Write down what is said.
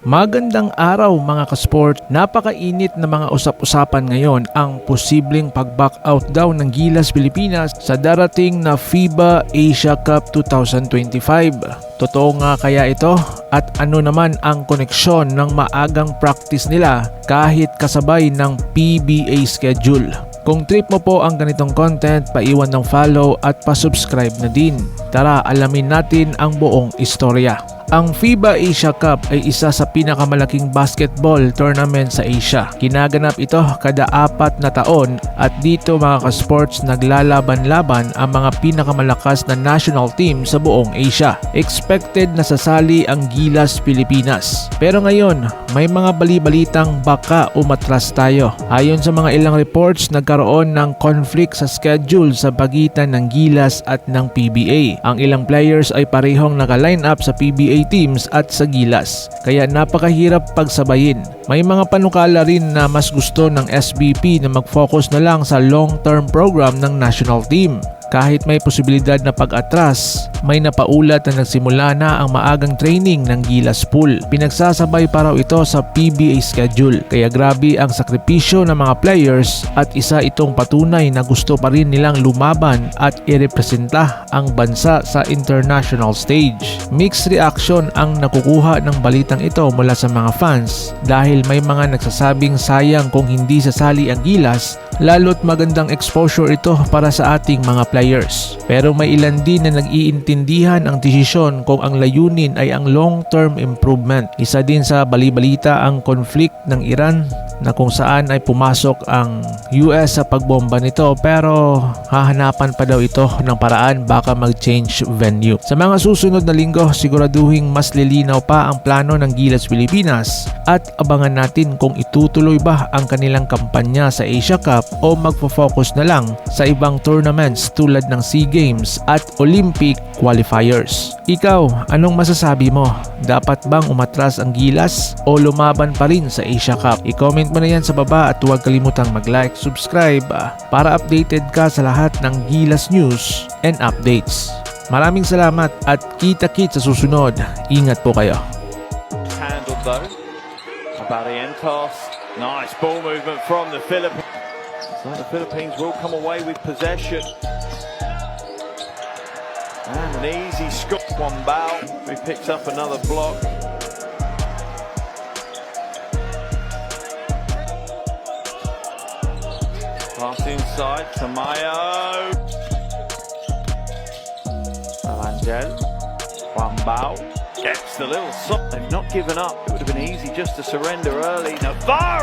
Magandang araw mga kasport. Napakainit na mga usap-usapan ngayon ang posibleng pag-back out daw ng Gilas Pilipinas sa darating na FIBA Asia Cup 2025. Totoo nga kaya ito? At ano naman ang koneksyon ng maagang practice nila kahit kasabay ng PBA schedule? Kung trip mo po ang ganitong content, paiwan ng follow at pa-subscribe na din. Tara, alamin natin ang buong istorya. Ang FIBA Asia Cup ay isa sa pinakamalaking basketball tournament sa Asia. Kinaganap ito kada 4 na taon at dito mga ka-sports naglalaban-laban ang mga pinakamalakas na national team sa buong Asia. Expected na sasali ang Gilas Pilipinas. Pero ngayon, may mga bali-balitang baka umatras tayo. Ayon sa mga ilang reports, nagkaroon ng conflict sa schedule sa pagitan ng Gilas at ng PBA. Ang ilang players ay parehong naka-line up sa PBA teams at sa Gilas, kaya napakahirap pagsabayin. May mga panukala rin na mas gusto ng SBP na mag-focus na lang sa long-term program ng national team. Kahit may posibilidad na pag-atras, may napaulat na nagsimula na ang maagang training ng Gilas Pool. Pinagsasabay pa raw ito sa PBA schedule, kaya grabe ang sakripisyo ng mga players at isa itong patunay na gusto pa rin nilang lumaban at irepresenta ang bansa sa international stage. Mixed reaction ang nakukuha ng balitang ito mula sa mga fans dahil may mga nagsasabing sayang kung hindi sasali ang Gilas, lalo't magandang exposure ito para sa ating mga players. Pero may ilan din na nag-iintindihan ang desisyon kung ang layunin ay ang long-term improvement. Isa din sa bali-balita ang conflict ng Iran na kung saan ay pumasok ang US sa pagbomba nito, pero hahanapan pa daw ito ng paraan baka mag-change venue. Sa mga susunod na linggo, siguraduhin mas lilinaw pa ang plano ng Gilas Pilipinas at abangan natin kung itutuloy ba ang kanilang kampanya sa Asia Cup o magfo-focus na lang sa ibang tournaments tulad ng SEA Games at Olympic qualifiers. Ikaw, anong masasabi mo? Dapat bang umatras ang Gilas o lumaban pa rin sa Asia Cup? I-comment mo na yan sa baba at huwag kalimutang mag-like, subscribe para updated ka sa lahat ng Gilas news and updates. Maraming salamat at kita-kits sa susunod. Ingat po kayo. Handled though. Barrientos. Nice ball movement from the Philippines. So the Philippines will come away with possession. And an easy score. Wambao, who picks up another block. Pass inside, Tamayo. Alangel. Wambao gets the little stop. They've not given up. It would have been easy just to surrender early. Navarro!